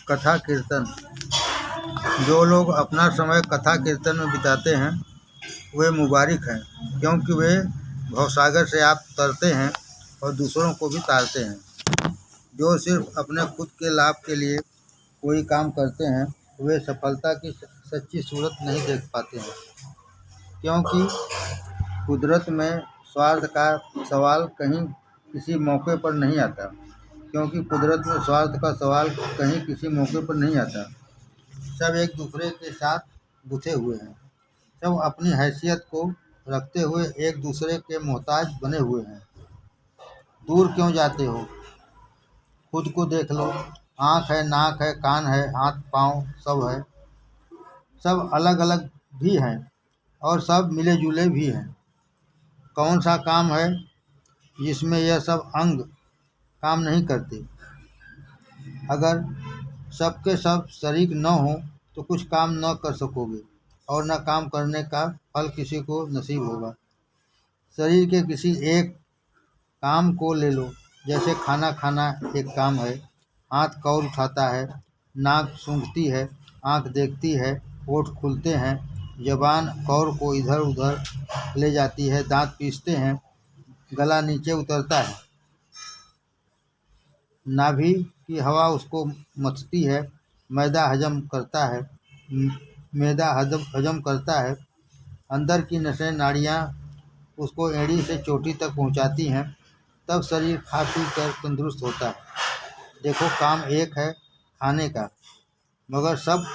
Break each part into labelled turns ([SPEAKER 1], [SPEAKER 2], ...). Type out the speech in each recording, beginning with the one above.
[SPEAKER 1] कथा कीर्तन। जो लोग अपना समय कथा कीर्तन में बिताते हैं वे मुबारक हैं, क्योंकि वे भवसागर से आप तरते हैं और दूसरों को भी तारते हैं। जो सिर्फ अपने खुद के लाभ के लिए कोई काम करते हैं वे सफलता की सच्ची सूरत नहीं देख पाते हैं, क्योंकि कुदरत में स्वार्थ का सवाल कहीं किसी मौके पर नहीं आता। सब एक दूसरे के साथ गुथे हुए हैं। सब अपनी हैसियत को रखते हुए एक दूसरे के मोहताज बने हुए हैं। दूर क्यों जाते हो? खुद को देख लो। आँख है, नाक है, कान है, हाथ पाँव सब है। सब अलग अलग भी हैं और सब मिले जुले भी हैं। कौन सा काम है जिसमें यह सब अंग काम नहीं करते? अगर सबके सब शरीक न हो तो कुछ काम न कर सकोगे और न काम करने का फल किसी को नसीब होगा। शरीर के किसी एक काम को ले लो, जैसे खाना खाना एक काम है। हाथ कौर उठाता है, नाक सूंघती है, आँख देखती है, होठ खुलते हैं, जबान कौर को इधर उधर ले जाती है, दांत पीसते हैं, गला नीचे उतरता है, नाभि की हवा उसको मथती है, मैदा हजम करता है, अंदर की नसें नाड़ियाँ उसको एड़ी से चोटी तक पहुँचाती हैं, तब शरीर खा पी कर तंदुरुस्त होता है। देखो, काम एक है खाने का, मगर सब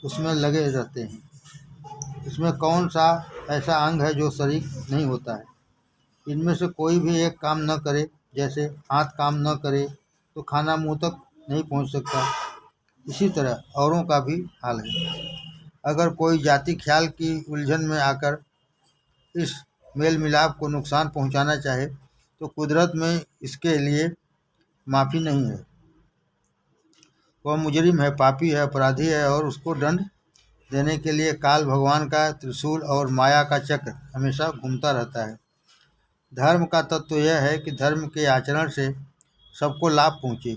[SPEAKER 1] उसमें लगे रहते हैं। इसमें कौन सा ऐसा अंग है जो शरीक नहीं होता है? इनमें से कोई भी एक काम न करे, जैसे हाथ काम न करे तो खाना मुंह तक नहीं पहुंच सकता। इसी तरह औरों का भी हाल है। अगर कोई जाति ख्याल की उलझन में आकर इस मेल मिलाप को नुकसान पहुंचाना चाहे तो कुदरत में इसके लिए माफ़ी नहीं है। वह मुजरिम है, पापी है, अपराधी है और उसको दंड देने के लिए काल भगवान का त्रिशूल और माया का चक्र हमेशा घूमता रहता है। धर्म का तत्व यह है कि धर्म के आचरण से सबको लाभ पहुँचे,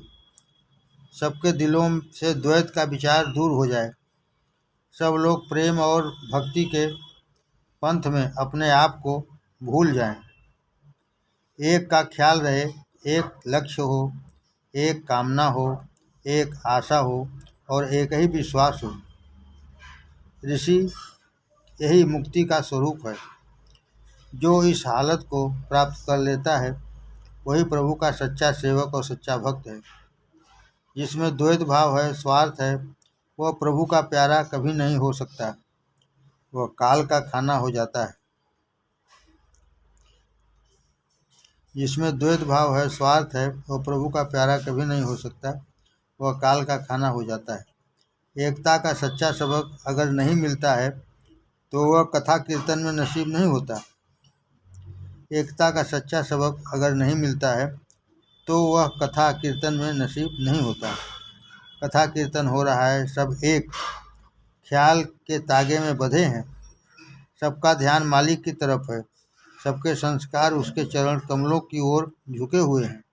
[SPEAKER 1] सबके दिलों से द्वैत का विचार दूर हो जाए, सब लोग प्रेम और भक्ति के पंथ में अपने आप को भूल जाएं। एक का ख्याल रहे, एक लक्ष्य हो, एक कामना हो, एक आशा हो और एक ही विश्वास हो। ऋषि यही मुक्ति का स्वरूप है। जो इस हालत को प्राप्त कर लेता है वही प्रभु का सच्चा सेवक और सच्चा भक्त है। जिसमें द्वैत भाव है, स्वार्थ है, वह प्रभु का प्यारा कभी नहीं हो सकता, वह काल का खाना हो जाता है। जिसमें द्वैत भाव है, स्वार्थ है, वह प्रभु का प्यारा कभी नहीं हो सकता, वह काल का खाना हो जाता है। एकता का सच्चा सबक अगर नहीं मिलता है तो वह कथा कीर्तन में नसीब नहीं होता। एकता का सच्चा सबक अगर नहीं मिलता है तो वह कथा कीर्तन में नसीब नहीं होता। कथा कीर्तन हो रहा है, सब एक ख्याल के तागे में बंधे हैं, सबका ध्यान मालिक की तरफ है, सबके संस्कार उसके चरण कमलों की ओर झुके हुए हैं।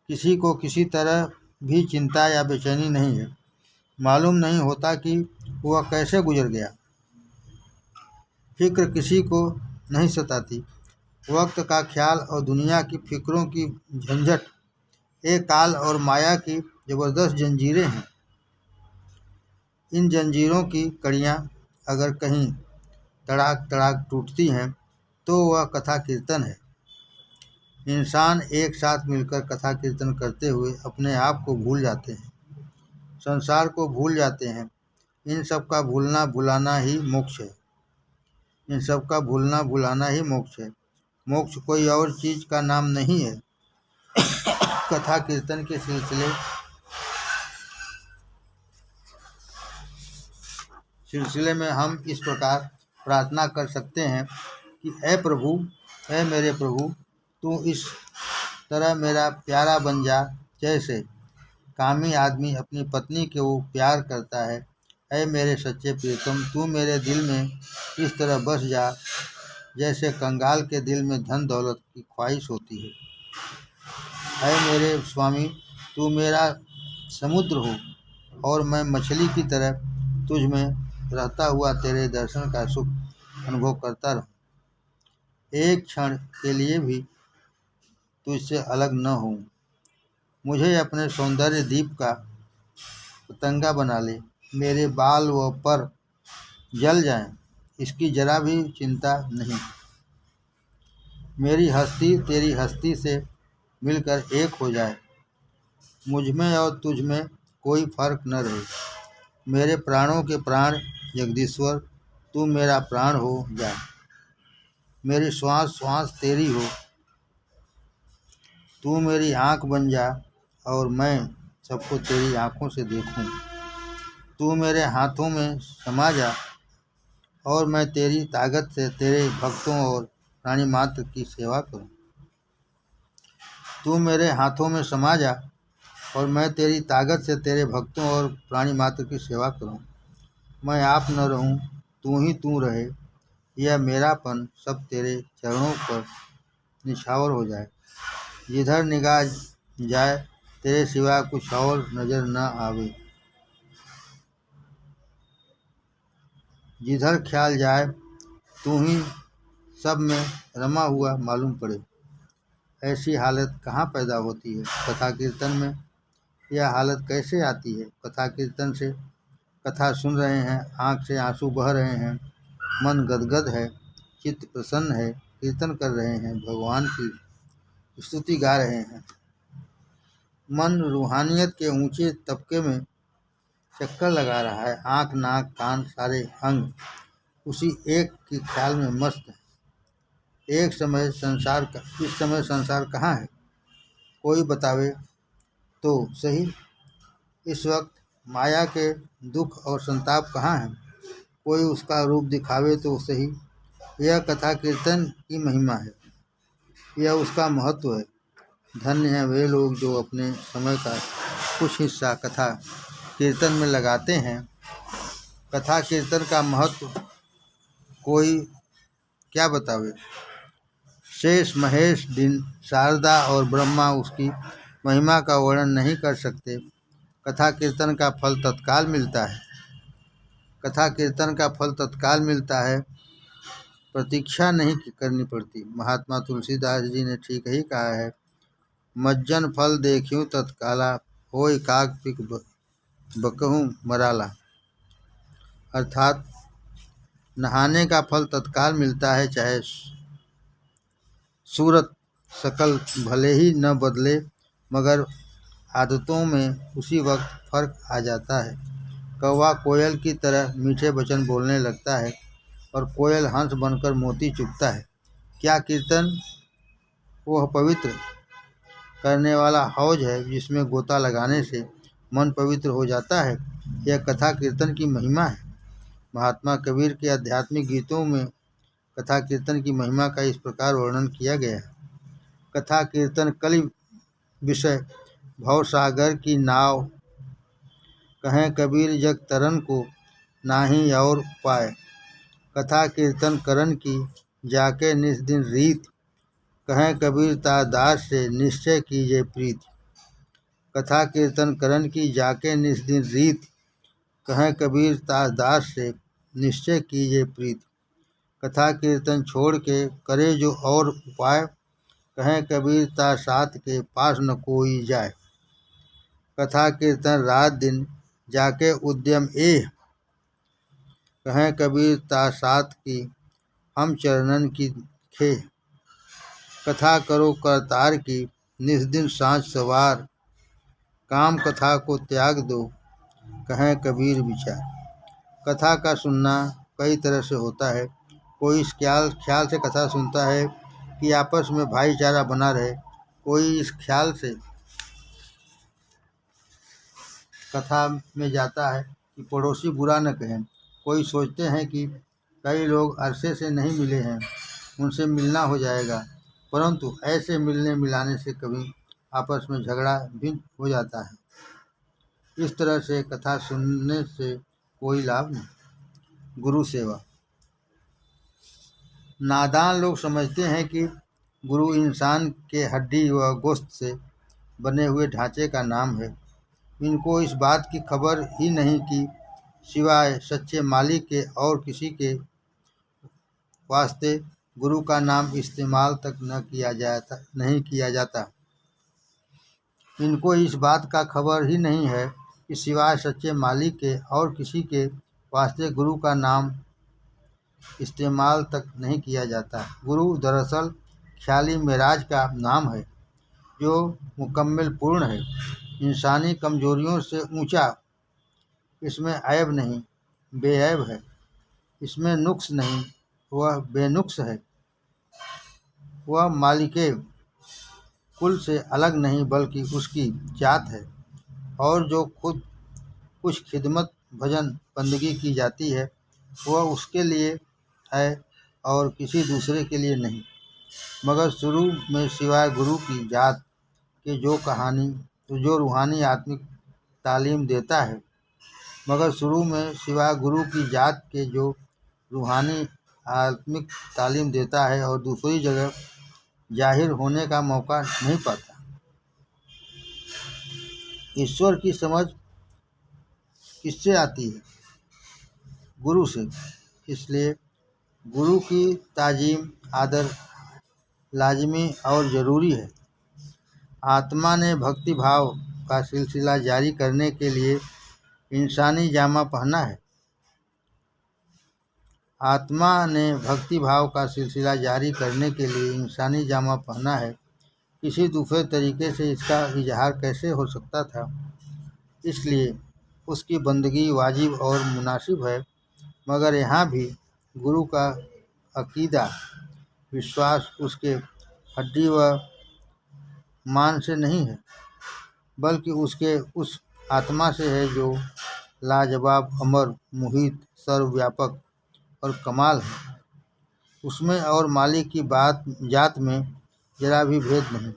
[SPEAKER 1] किसी को किसी तरह भी चिंता या बेचैनी नहीं है। मालूम नहीं होता कि वह कैसे गुजर गया। फिक्र किसी को नहीं सताती। वक्त का ख्याल और दुनिया की फिक्रों की झंझट एक काल और माया की जबरदस्त जंजीरें हैं। इन जंजीरों की कड़ियाँ अगर कहीं तड़ाक तड़ाक टूटती हैं तो वह कथा कीर्तन है। इंसान एक साथ मिलकर कथा कीर्तन करते हुए अपने आप को भूल जाते हैं, संसार को भूल जाते हैं। इन सब का भूलना भुलाना ही मोक्ष है। इन सब का भूलना भुलाना ही मोक्ष है। मोक्ष कोई और चीज़ का नाम नहीं है। कथा कीर्तन के सिलसिले में हम इस प्रकार प्रार्थना कर सकते हैं कि ऐ मेरे प्रभु, तू इस तरह मेरा प्यारा बन जा जैसे कामी आदमी अपनी पत्नी के वो प्यार करता है। ऐ मेरे सच्चे प्रियतम, तू मेरे दिल में इस तरह बस जा जैसे कंगाल के दिल में धन दौलत की ख्वाहिश होती है। ऐ मेरे स्वामी, तू मेरा समुद्र हो और मैं मछली की तरह तुझ में रहता हुआ तेरे दर्शन का सुख अनुभव करता रहूं। एक क्षण के लिए भी तुझसे अलग न हूँ। मुझे अपने सौंदर्य दीप का पतंगा बना ले। मेरे बाल व पर जल जाएं, इसकी जरा भी चिंता नहीं। मेरी हस्ती तेरी हस्ती से मिलकर एक हो जाए। मुझ में और तुझ में कोई फर्क न रहे। मेरे प्राणों के प्राण जगदीश्वर, तू मेरा प्राण हो जा। मेरी श्वास श्वास तेरी हो। तू मेरी आँख बन जा और मैं सबको तेरी आँखों से देखूं। तू मेरे हाथों में समा जा और मैं तेरी ताकत से तेरे भक्तों और प्राणी मात्र की सेवा करूं। तू मेरे हाथों में समा जा और मैं तेरी ताकत से तेरे भक्तों और प्राणी मात्र की सेवा करूं। मैं आप न रहूं, तू ही तू रहे। यह मेरापन सब तेरे चरणों पर निछावर हो जाए। जिधर निगाह जाए तेरे सिवा कुछ और नजर न आवे। जिधर ख्याल जाए तू ही सब में रमा हुआ मालूम पड़े। ऐसी हालत कहाँ पैदा होती है कथा कीर्तन में? यह हालत कैसे आती है? कथा कीर्तन से कथा सुन रहे हैं, आँख से आंसू बह रहे हैं, मन गदगद है, चित्त प्रसन्न है, कीर्तन कर रहे हैं, भगवान की स्तुति गा रहे हैं। मन रूहानियत के ऊंचे तबके में चक्कर लगा रहा है। आँख नाक कान सारे अंग उसी एक के ख्याल में मस्त है। इस समय संसार कहाँ है? कोई बतावे तो सही। इस वक्त माया के दुख और संताप कहाँ है? कोई उसका रूप दिखावे तो सही। यह कथा कीर्तन की महिमा है, यह उसका महत्व है। धन्य हैं वे लोग जो अपने समय का कुछ हिस्सा कथा कीर्तन में लगाते हैं। कथा कीर्तन का महत्व कोई क्या बतावे। शेष महेश दिन शारदा और ब्रह्मा उसकी महिमा का वर्णन नहीं कर सकते। कथा कीर्तन का फल तत्काल मिलता है। कथा कीर्तन का फल तत्काल मिलता है, प्रतीक्षा नहीं करनी पड़ती। महात्मा तुलसीदास जी ने ठीक ही कहा है, मज्जन फल देखूं तत्काला, होय काग पिक बकहूँ मराला। अर्थात नहाने का फल तत्काल मिलता है, चाहे सूरत शकल भले ही न बदले, मगर आदतों में उसी वक्त फर्क आ जाता है। कौवा कोयल की तरह मीठे वचन बोलने लगता है और कोयल हंस बनकर मोती चुगता है। क्या कीर्तन वह पवित्र करने वाला हौज है जिसमें गोता लगाने से मन पवित्र हो जाता है? यह कथा कीर्तन की महिमा है। महात्मा कबीर के आध्यात्मिक गीतों में कथा कीर्तन की महिमा का इस प्रकार वर्णन किया गया है। कथा कीर्तन कलि विषय भवसागर की नाव, कहें कबीर जग तरन को, नाही और उपाय। कथा कीर्तन करन की जाके निस दिन रीत, कहें कबीर ता दास से निश्चय कीजिए प्रीत। कथा कीर्तन करन की जाके निस दिन रीत, कहें कबीर ता दास से निश्चय कीजिए प्रीत। कथा कीर्तन छोड़ के करे जो और उपाय, कहें कबीर ता साथ के पास न कोई जाए। कथा कीर्तन रात दिन जाके उद्यम एह, कहें कबीर ता साथ की हम चरणन की खे। कथा करो करतार की निस दिन सांझ सवार, काम कथा को त्याग दो, कहें कबीर विचार। कथा का सुनना कई तरह से होता है। कोई इस ख्याल से कथा सुनता है कि आपस में भाईचारा बना रहे। कोई इस ख्याल से कथा में जाता है कि पड़ोसी बुरा न कहें। कोई सोचते हैं कि कई लोग अरसे से नहीं मिले हैं, उनसे मिलना हो जाएगा, परंतु ऐसे मिलने मिलाने से कभी आपस में झगड़ा भी हो जाता है। इस तरह से कथा सुनने से कोई लाभ नहीं। गुरु सेवा। नादान लोग समझते हैं कि गुरु इंसान के हड्डी व गोश्त से बने हुए ढांचे का नाम है। इनको इस बात की खबर ही नहीं कि सिवाय सच्चे मालिक के और किसी के वास्ते गुरु का नाम इस्तेमाल तक नहीं किया जाता। इनको इस बात का खबर ही नहीं है कि सिवाय सच्चे मालिक के और किसी के वास्ते गुरु का नाम इस्तेमाल तक नहीं किया जाता। गुरु दरअसल ख्याली मेराज का नाम है जो मुकम्मल पूर्ण है, इंसानी कमजोरियों से ऊंचा। इसमें ऐब नहीं, बेऐब है। इसमें नुक्स नहीं, वह बेनुक्स है। वह मालिके कुल से अलग नहीं बल्कि उसकी जात है, और जो खुद कुछ खिदमत भजन बंदगी की जाती है वह उसके लिए है और किसी दूसरे के लिए नहीं। मगर शुरू में सिवाय गुरु की जात के जो रूहानी आत्मिक तालीम देता है मगर शुरू में सिवाय गुरु की जात के जो रूहानी आत्मिक तालीम देता है और दूसरी जगह जाहिर होने का मौका नहीं पाता। ईश्वर की समझ किससे आती है? गुरु से। इसलिए गुरु की ताजीम आदर लाजमी और ज़रूरी है। आत्मा ने भक्ति भाव का सिलसिला जारी करने के लिए इंसानी जामा पहना है। आत्मा ने भक्ति भाव का सिलसिला जारी करने के लिए इंसानी जामा पहना है। किसी दूसरे तरीके से इसका इजहार कैसे हो सकता था? इसलिए उसकी बंदगी वाजिब और मुनासिब है। मगर यहाँ भी गुरु का अकीदा विश्वास उसके हड्डी व मान से नहीं है बल्कि उसके उस आत्मा से है जो लाजवाब, अमर, मुहित, सर्वव्यापक और कमाल है। उसमें और मालिक की जात में जरा भी भेद नहीं।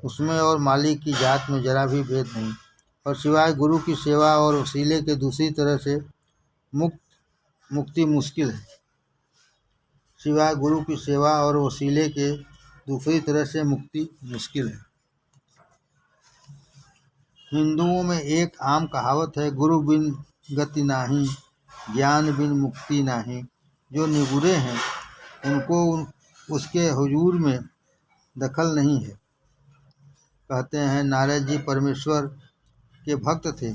[SPEAKER 1] उसमें और मालिक की जात में जरा भी भेद नहीं। और सिवाय गुरु की सेवा और वसीले के दूसरी तरह से मुक्ति मुश्किल है। सिवाय गुरु की सेवा और वसीले के दूसरी तरह से मुक्ति मुश्किल है। हिंदुओं में एक आम कहावत है, गुरु बिन गति नाही, ज्ञान बिन मुक्ति नाही। जो निगुरे हैं उनको उसके हुजूर में दखल नहीं है। कहते हैं नारद जी परमेश्वर के भक्त थे,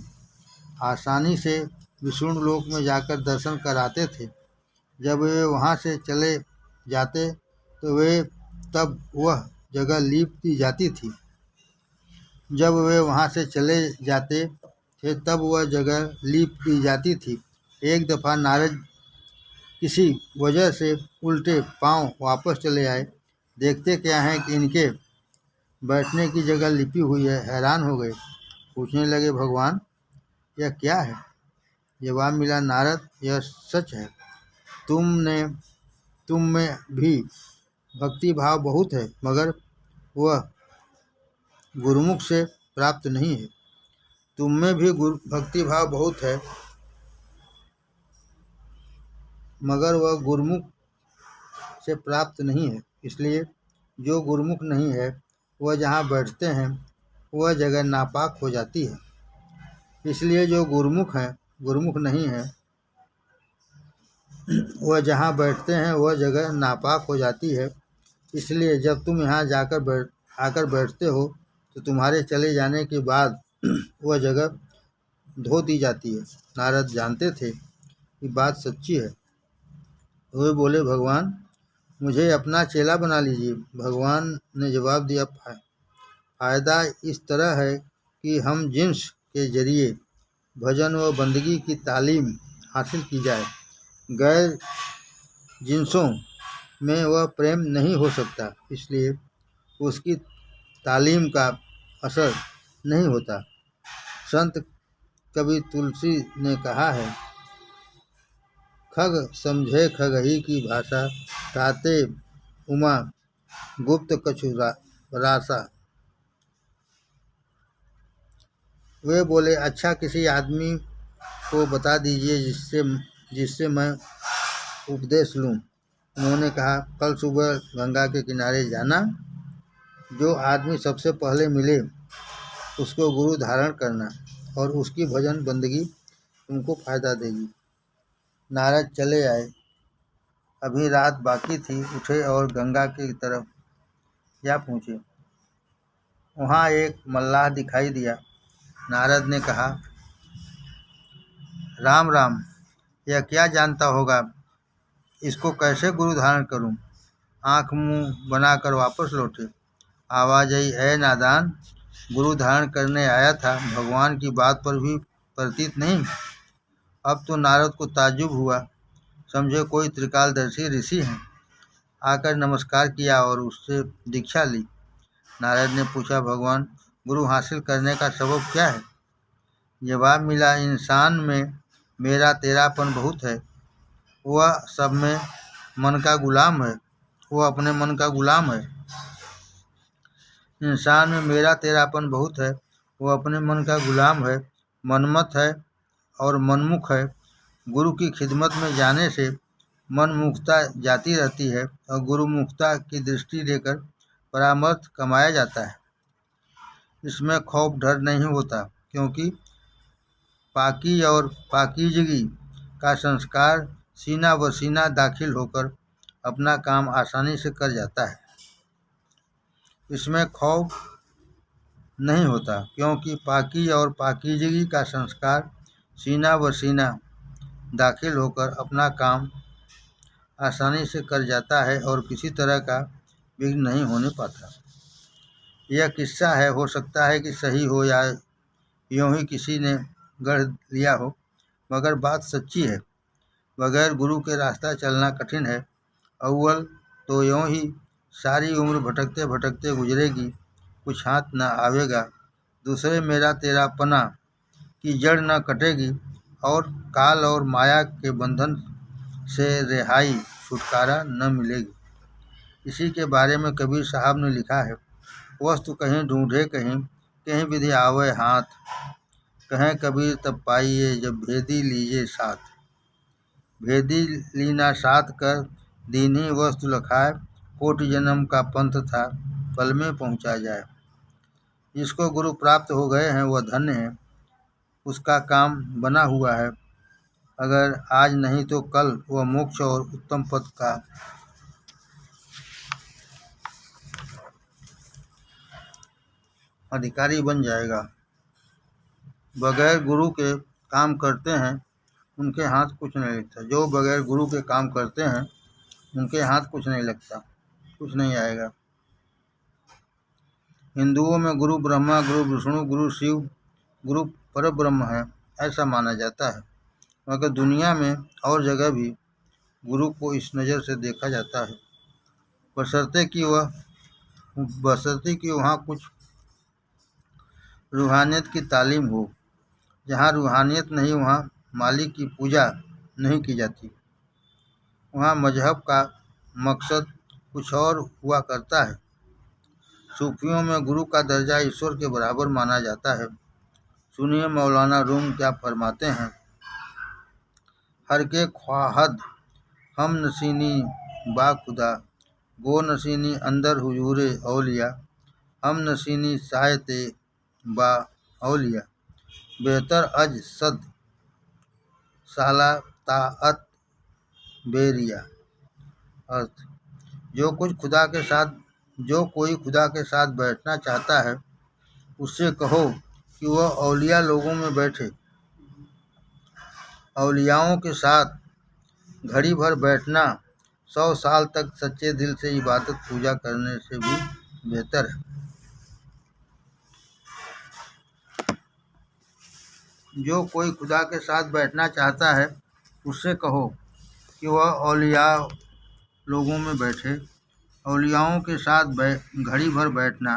[SPEAKER 1] आसानी से विष्णु लोक में जाकर दर्शन कराते थे। जब वे वहाँ से चले जाते तो तब वह जगह लीप दी जाती थी। जब वे वहाँ से चले जाते थे तब वह जगह लीप दी जाती थी। एक दफ़ा नारद किसी वजह से उल्टे पांव वापस चले आए। देखते क्या है कि इनके बैठने की जगह लिपी हुई है। हैरान हो गए, पूछने लगे, भगवान यह क्या है? जवाब मिला, नारद यह सच है, तुम में भी भक्ति भाव बहुत है मगर वह गुरुमुख से प्राप्त नहीं है। तुम में भी भक्ति भाव बहुत है मगर वह गुरुमुख से प्राप्त नहीं है। इसलिए जो गुरुमुख नहीं है वह जहाँ बैठते हैं वह जगह नापाक हो जाती है। इसलिए जो गुरुमुख नहीं है वह जहाँ बैठते हैं वह जगह नापाक हो जाती है। इसलिए जब तुम यहाँ आकर बैठते हो तो तुम्हारे चले जाने के बाद वह जगह धो दी जाती है। नारद जानते थे कि बात सच्ची है। वे बोले, भगवान मुझे अपना चेला बना लीजिए। भगवान ने जवाब दिया, फायदा इस तरह है कि हम जिन्स के जरिए भजन व बंदगी की तालीम हासिल की जाए। गैर जिन्सों में वह प्रेम नहीं हो सकता, इसलिए उसकी तालीम का असर नहीं होता। संत कवि तुलसी ने कहा है, खग समझे खगही की भाषा, ताते उमा गुप्त कछु रासा। वे बोले, अच्छा किसी आदमी को बता दीजिए जिससे मैं उपदेश लूँ। उन्होंने कहा, कल सुबह गंगा के किनारे जाना। जो आदमी सबसे पहले मिले उसको गुरु धारण करना और उसकी भजन बंदगी तुमको फायदा देगी। नारद चले आए। अभी रात बाकी थी। उठे और गंगा की तरफ जा पहुँचे। वहाँ एक मल्लाह दिखाई दिया। नारद ने कहा, राम राम, यह क्या जानता होगा, इसको कैसे गुरु धारण करूं? आंख मुंह बनाकर वापस लौटे। आवाज आई, ऐ नादान, गुरु धारण करने आया था, भगवान की बात पर भी प्रतीत नहीं। अब तो नारद को ताज्जुब हुआ, समझे कोई त्रिकालदर्शी ऋषि हैं। आकर नमस्कार किया और उससे दीक्षा ली। नारद ने पूछा, भगवान, गुरु हासिल करने का सबब क्या है? जवाब मिला, इंसान में मेरा तेरापन बहुत है। वह सब में मन का गुलाम है। वह अपने मन का गुलाम है। इंसान में मेरा तेरापन बहुत है। वह अपने मन का गुलाम है, मनमत है और मनमुख है। गुरु की खिदमत में जाने से मनमुखता जाती रहती है और गुरुमुखता की दृष्टि लेकर परामर्श कमाया जाता है। इसमें खौफ डर नहीं होता, क्योंकि पाकी और पाकीजगी का संस्कार सीना व सीना दाखिल होकर अपना काम आसानी से कर जाता है। इसमें खौफ नहीं होता, क्योंकि पाकी और पाकीजगी का संस्कार सीना व सीना दाखिल होकर अपना काम आसानी से कर जाता है और किसी तरह का विघ्न नहीं होने पाता। यह किस्सा है, हो सकता है कि सही हो या यूं ही किसी ने गढ़ लिया हो, मगर बात सच्ची है। बगैर गुरु के रास्ता चलना कठिन है। अव्वल तो यूं ही सारी उम्र भटकते भटकते गुजरेगी, कुछ हाथ न आवेगा। दूसरे मेरा तेरा पना की जड़ न कटेगी और काल और माया के बंधन से रिहाई, छुटकारा न मिलेगी। इसी के बारे में कबीर साहब ने लिखा है, वस्तु कहीं ढूंढे कहीं, कहीं विधि आवे हाथ। कहें कबीर तब पाइए, जब भेदी लीजिए साथ। भेदी लीना साथ कर, दीनी वस्तु लखाए। कोटि जन्म का पंथ था, पल में पहुँचा जाए। जिसको गुरु प्राप्त हो गए हैं वह धन्य है, उसका काम बना हुआ है। अगर आज नहीं तो कल वह मोक्ष और उत्तम पद का अधिकारी बन जाएगा। बगैर गुरु के काम करते हैं उनके हाथ कुछ नहीं लगता। जो बगैर गुरु के काम करते हैं उनके हाथ कुछ नहीं लगता, कुछ नहीं आएगा। हिंदुओं में गुरु ब्रह्मा, गुरु विष्णु, गुरु शिव, गुरु परब्रह्म है, ऐसा माना जाता है। मगर दुनिया में और जगह भी गुरु को इस नज़र से देखा जाता है, बशर्ते कि वहाँ कुछ रूहानियत की तालीम हो। जहाँ रूहानियत नहीं, वहाँ मालिक की पूजा नहीं की जाती। वहाँ मजहब का मकसद कुछ और हुआ करता है। सूफियों में गुरु का दर्जा ईश्वर के बराबर माना जाता है। सुनिए मौलाना रूम क्या फरमाते हैं, हर के ख्वाहद हम नसीनी बा खुदा, गो नसीनी अंदर हुजूरे औलिया, हम नसीनी सायते बा औलिया, बेहतर अज सद साला ताअत बेरिया। अर्थ, जो कोई खुदा के साथ बैठना चाहता है, उससे कहो कि वह औलिया लोगों में बैठे। औलियाओं के साथ घड़ी भर बैठना 100 साल तक सच्चे दिल से इबादत पूजा करने से भी बेहतर है। जो कोई खुदा के साथ बैठना चाहता है, उससे कहो कि वह औलिया लोगों में बैठे। औलियाओं के साथ घड़ी भर बैठना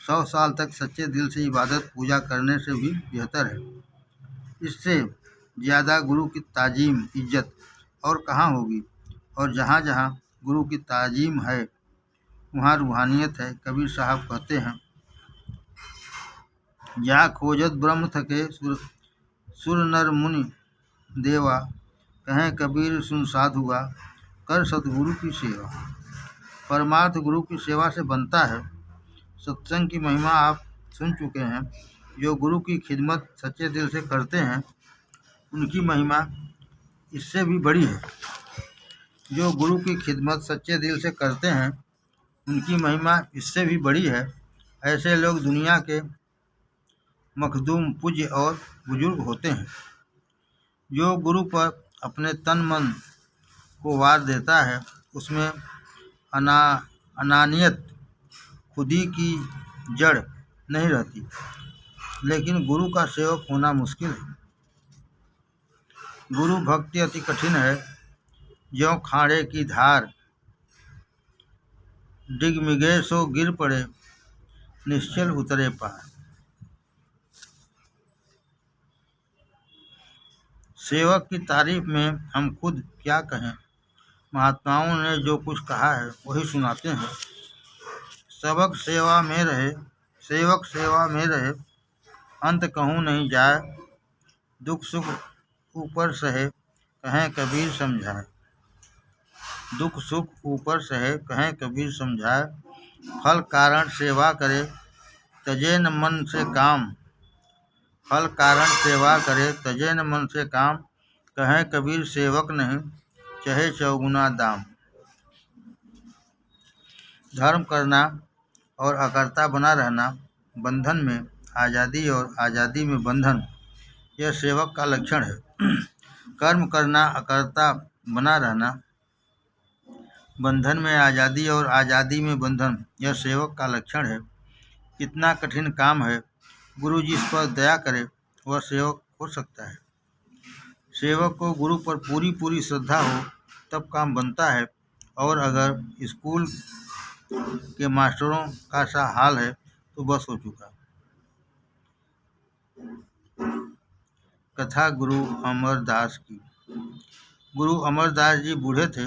[SPEAKER 1] 100 साल तक सच्चे दिल से इबादत पूजा करने से भी बेहतर है। इससे ज़्यादा गुरु की ताजीम इज्जत और कहाँ होगी। और जहाँ जहाँ गुरु की ताजीम है वहाँ रूहानियत है। कबीर साहब कहते हैं, जा खोजत ब्रह्म थके सुर नर मुनि देवा, कहें कबीर सुन साधुआ, कर सतगुरु की सेवा। परमार्थ गुरु की सेवा से बनता है। सत्संग की महिमा आप सुन चुके हैं। जो गुरु की खिदमत सच्चे दिल से करते हैं उनकी महिमा इससे भी बड़ी है। जो गुरु की खिदमत सच्चे दिल से करते हैं उनकी महिमा इससे भी बड़ी है। ऐसे लोग दुनिया के मखदूम, पूज्य और बुजुर्ग होते हैं। जो गुरु पर अपने तन मन को वार देता है उसमें अनानियत, खुदी की जड़ नहीं रहती। लेकिन गुरु का सेवक होना मुश्किल है। गुरु भक्ति अति कठिन है। ज्यों खाड़े की धार, डिगमिगे सो गिर पड़े, निश्चल उतरे पार। सेवक की तारीफ में हम खुद क्या कहें। महात्माओं ने जो कुछ कहा है वही सुनाते हैं। सेवक सेवा में रहे, अंत कहूँ नहीं जाए। दुख सुख ऊपर सहे, कहें कबीर समझाए। दुख सुख ऊपर सहे, कहें कबीर समझाए। फल कारण सेवा करे, तजे न मन से काम। फल कारण सेवा करे, तजे न मन से काम। कहें कबीर सेवक नहीं, चाहे चौगुना दाम। धर्म करना और अकर्ता बना रहना, बंधन में आज़ादी और आज़ादी में बंधन, यह सेवक का लक्षण है। कर्म करना, अकर्ता बना रहना, बंधन में आज़ादी और आज़ादी में बंधन, यह सेवक का लक्षण है। कितना कठिन काम है। गुरु जिस पर दया करे वह सेवक हो सकता है। सेवक को गुरु पर पूरी श्रद्धा हो तब काम बनता है। और अगर स्कूल के मास्टरों का सा हाल है तो बस हो चुका। कथा गुरु अमरदास की। गुरु अमरदास जी बूढ़े थे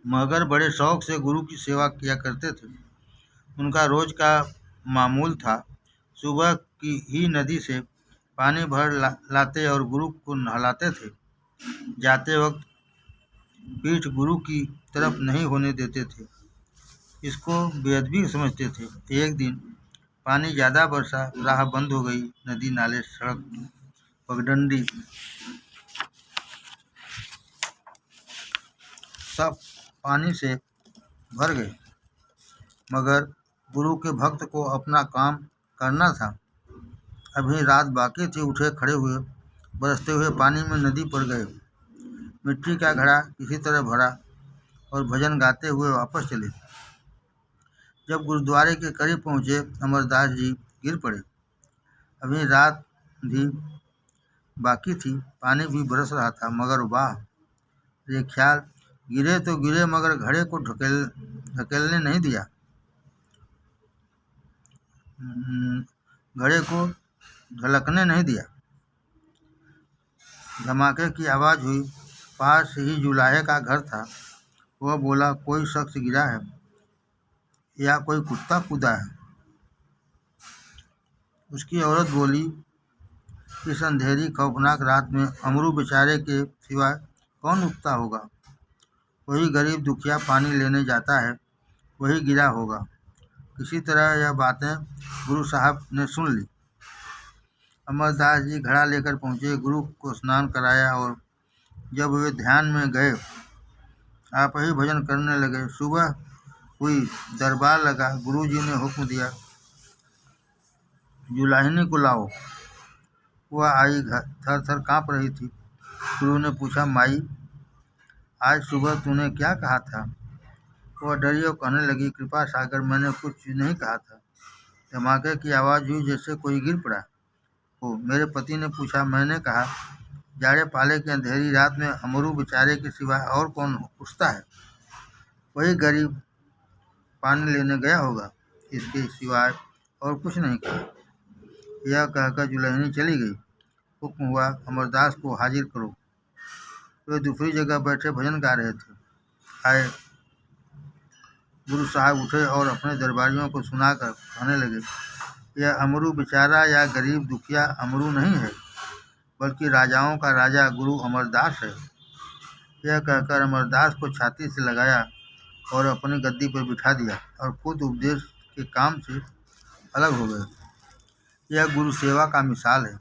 [SPEAKER 1] मगर बड़े शौक से गुरु की सेवा किया करते थे। उनका रोज का मामूल था, सुबह की ही नदी से पानी भर लाते और गुरु को नहलाते थे। जाते वक्त पीठ गुरु की तरफ नहीं होने देते थे। इसको बेअदबी समझते थे। एक दिन पानी ज़्यादा बरसा, राह बंद हो गई। नदी, नाले, सड़क, पगडंडी सब पानी से भर गए। मगर गुरु के भक्त को अपना काम करना था। अभी रात बाकी थी। उठे, खड़े हुए, बरसते हुए पानी में नदी पर गए। मिट्टी का घड़ा किसी तरह भरा और भजन गाते हुए वापस चले। जब गुरुद्वारे के करीब पहुँचे, अमरदास जी गिर पड़े। अभी रात भी बाकी थी, पानी भी बरस रहा था। मगर वाह, ये ख्याल, गिरे तो गिरे मगर घड़े को ढकेलने नहीं दिया। घड़े को ढलकने नहीं दिया। धमाके की आवाज़ हुई। पास ही जुलाहे का घर था। वह बोला, कोई शख्स गिरा है या कोई कुत्ता कूदा है। उसकी औरत बोली, इस अंधेरी खौफनाक रात में अमरू बेचारे के सिवा कौन उठता होगा। वही गरीब दुखिया पानी लेने जाता है, वही गिरा होगा। किसी तरह यह बातें गुरु साहब ने सुन ली। अमरदास जी घड़ा लेकर पहुँचे, गुरु को स्नान कराया और जब वे ध्यान में गए, आप ही भजन करने लगे। सुबह हुई, दरबार लगा। गुरु जी ने हुक्म दिया, जुलाहिनी को लाओ। वह आई, थर थर काँप रही थी। गुरु ने पूछा, माई, आज सुबह तूने क्या कहा था। वह डरी और कहने लगी, कृपा सागर, मैंने कुछ नहीं कहा था। धमाके की आवाज़ हुई जैसे कोई गिर पड़ा हो। मेरे पति ने पूछा। मैंने कहा, जाड़े पाले की अंधेरी रात में अमरू बेचारे के सिवा और कौन उठता है। वही गरीब पानी लेने गया होगा, इसके सिवाय और कुछ नहीं कहा। यह कहकर जुलहनी चली गई। हुक्म हुआ, अमरदास को हाजिर करो। वे दूसरी जगह बैठे भजन गा रहे थे। आए गुरु साहब उठे और अपने दरबारियों को सुनाकर कहने लगे, यह अमरू बेचारा या गरीब दुखिया अमरू नहीं है, बल्कि राजाओं का राजा गुरु अमरदास है। यह कहकर अमरदास को छाती से लगाया और अपनी गद्दी पर बिठा दिया और खुद उपदेश के काम से अलग हो गए। यह गुरु सेवा का मिसाल है।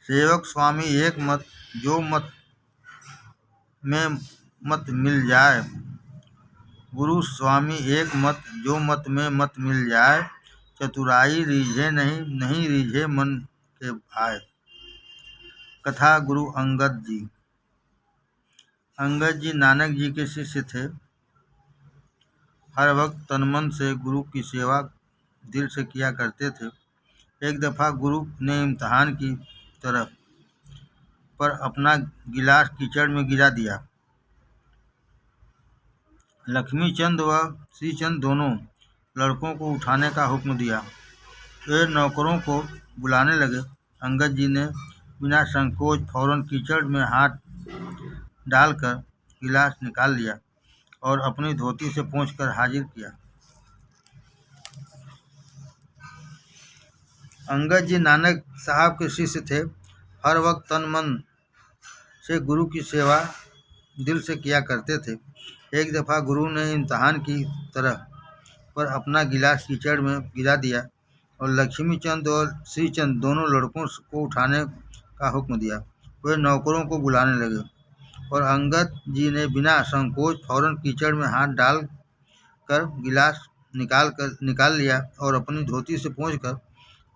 [SPEAKER 1] सेवक स्वामी एक मत जो मत में मत मिल जाए, गुरु स्वामी एक मत जो मत में मत मिल जाए, चतुराई रीझे नहीं नहीं रीझे मन के भाई। कथा गुरु अंगद जी। अंगद जी नानक जी के शिष्य थे। हर वक्त तन मन से गुरु की सेवा दिल से किया करते थे। एक दफ़ा गुरु ने इम्तिहान की तरह पर अपना गिलास कीचड़ में गिरा दिया। लक्ष्मीचंद व श्रीचंद दोनों लड़कों को उठाने का हुक्म दिया। वे नौकरों को बुलाने लगे। अंगद जी ने बिना संकोच फौरन कीचड़ में हाथ डालकर गिलास निकाल लिया और अपनी धोती से पोंछकर हाजिर किया। अंगद जी नानक साहब के शिष्य थे। हर वक्त तन मन से गुरु की सेवा दिल से किया करते थे। एक दफ़ा गुरु ने इम्तिहान की तरह पर अपना गिलास कीचड़ में गिरा दिया और लक्ष्मीचंद और श्रीचंद दोनों लड़कों को उठाने का हुक्म दिया। वे नौकरों को बुलाने लगे और अंगद जी ने बिना संकोच फौरन कीचड़ में हाथ डाल कर गिलास निकाल लिया और अपनी धोती से पोंछकर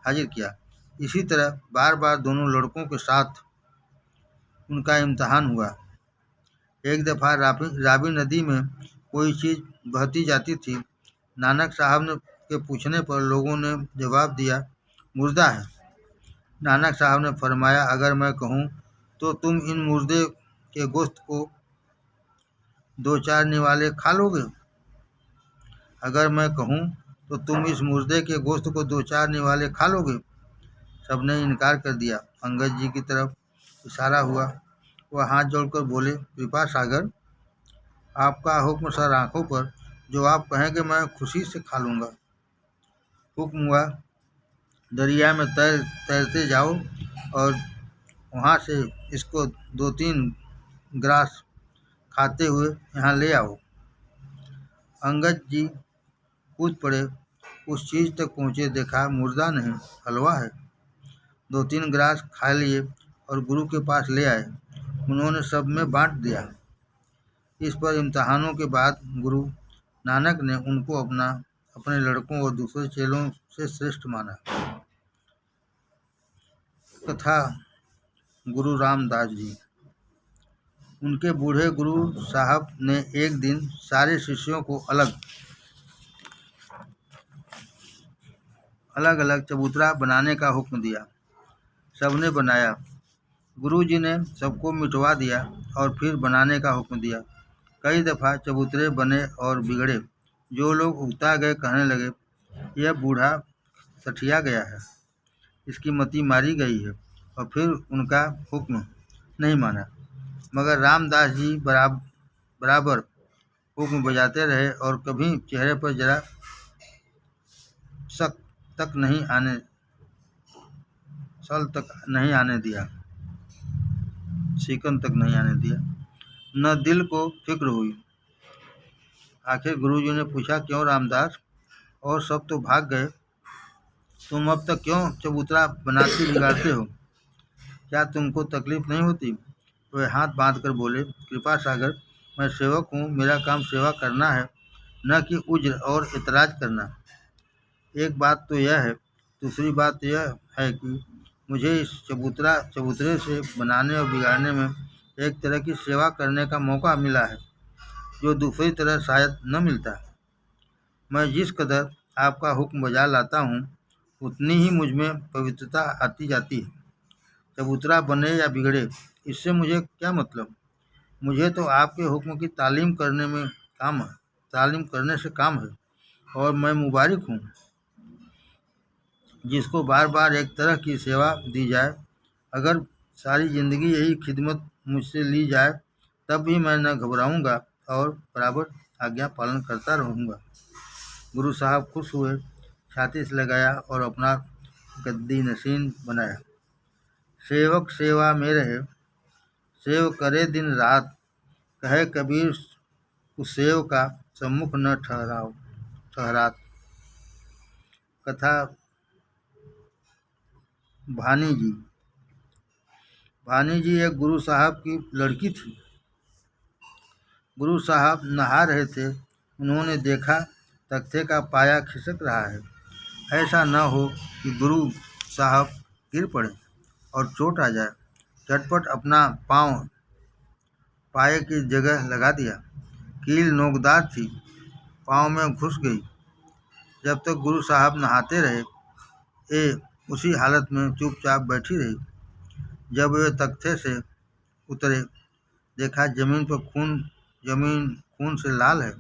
[SPEAKER 1] हाजिर किया। इसी तरह बार बार दोनों लड़कों के साथ उनका इम्तिहान हुआ। एक दफ़ा रावी नदी में कोई चीज़ बहती जाती थी। नानक साहब के पूछने पर लोगों ने जवाब दिया, मुर्दा है। नानक साहब ने फरमाया, अगर मैं कहूँ तो तुम इन मुर्दे के गोश्त को दो चार निवाले खा लोगे? अगर मैं कहूँ तो तुम इस मुर्दे के गोश्त को दो चार निवाले खा लोगे? सबने इनकार कर दिया। अंगद जी की तरफ इशारा हुआ। वह हाथ जोड़कर बोले, कृपा सागर, आपका हुक्म सर आँखों पर, जो आप कहेंगे मैं खुशी से खा लूँगा। हुक्म हुआ, दरिया में तैरते जाओ और वहाँ से इसको 2-3 ग्रास खाते हुए यहाँ ले आओ। अंगद जी कूद पड़े। उस चीज़ तक पहुँचे, देखा मुर्दा नहीं, हलवा है। 2-3 ग्रास खा लिए और गुरु के पास ले आए। उन्होंने सब में बांट दिया। इस पर इम्तिहानों के बाद गुरु नानक ने उनको अपने लड़कों और दूसरे चेलों से श्रेष्ठ माना। कथा गुरु रामदास जी। उनके बूढ़े गुरु साहब ने एक दिन सारे शिष्यों को अलग अलग चबूतरा बनाने का हुक्म दिया। सबने बनाया। गुरुजी ने सबको मिटवा दिया और फिर बनाने का हुक्म दिया। कई दफ़ा चबूतरे बने और बिगड़े। जो लोग उगता गए कहने लगे, यह बूढ़ा सठिया गया है, इसकी मति मारी गई है, और फिर उनका हुक्म नहीं माना। मगर रामदास जी बराबर हुक्म बजाते रहे और कभी चेहरे पर जरा सल तक नहीं आने दिया। शिकन तक नहीं आने दिया। न दिल को फिक्र हुई। आखिर गुरुजी ने पूछा, क्यों रामदास, और सब तो भाग गए, तुम अब तक क्यों चबूतरा बनाते बिगाड़ते हो? क्या तुमको तकलीफ नहीं होती? वे हाथ बांध कर बोले, कृपा सागर, मैं सेवक हूँ, मेरा काम सेवा करना है, न कि उज्र और इतराज करना। एक बात तो यह है। दूसरी बात यह है कि मुझे इस चबूतरे से बनाने और बिगाड़ने में एक तरह की सेवा करने का मौका मिला है, जो दूसरी तरह शायद न मिलता। मैं जिस कदर आपका हुक्म बजा लाता हूँ, उतनी ही मुझ में पवित्रता आती जाती है। चबूतरा बने या बिगड़े, इससे मुझे क्या मतलब? मुझे तो आपके हुक्म की तालीम करने से काम है, और मैं मुबारक हूँ जिसको बार बार एक तरह की सेवा दी जाए। अगर सारी ज़िंदगी यही खिदमत मुझसे ली जाए, तब भी मैं न घबराऊँगा और बराबर आज्ञा पालन करता रहूँगा। गुरु साहब खुश हुए, छाती से लगाया और अपना गद्दी नशीन बनाया। सेवक सेवा में रहे, सेव करे दिन रात, कहे कबीर उस सेव का सम्मुख न ठहरात। कथा भानी जी। भानी जी एक गुरु साहब की लड़की थी। गुरु साहब नहा रहे थे। उन्होंने देखा तख्ते का पाया खिसक रहा है। ऐसा न हो कि गुरु साहब गिर पड़े और चोट आ जाए। झटपट अपना पाँव पाए की जगह लगा दिया। कील नोकदार थी, पाँव में घुस गई। जब तक गुरु साहब नहाते रहे, ए उसी हालत में चुपचाप बैठी रही। जब वे तख्ते से उतरे, देखा जमीन खून से लाल है।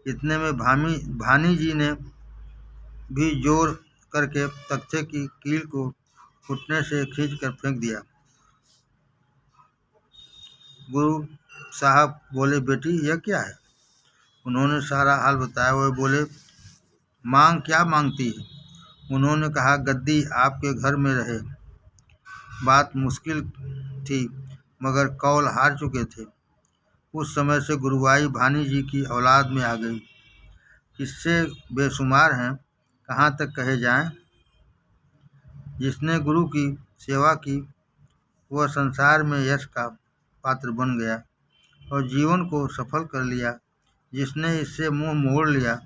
[SPEAKER 1] इतने में भानी जी ने भी जोर करके तख्ते की कील को घुटने से खींचकर फेंक दिया। गुरु साहब बोले, बेटी यह क्या है? उन्होंने सारा हाल बताया। वह बोले, मांग क्या मांगती है? उन्होंने कहा, गद्दी आपके घर में रहे। बात मुश्किल थी मगर कौल हार चुके थे। उस समय से गुरुबाई भानी जी की औलाद में आ गई। किस्से बेशुमार हैं, कहाँ तक कहे जाएं। जिसने गुरु की सेवा की वह संसार में यश का पात्र बन गया और जीवन को सफल कर लिया। जिसने इससे मुंह मोड़ लिया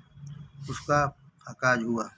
[SPEAKER 1] उसका अकाज हुआ।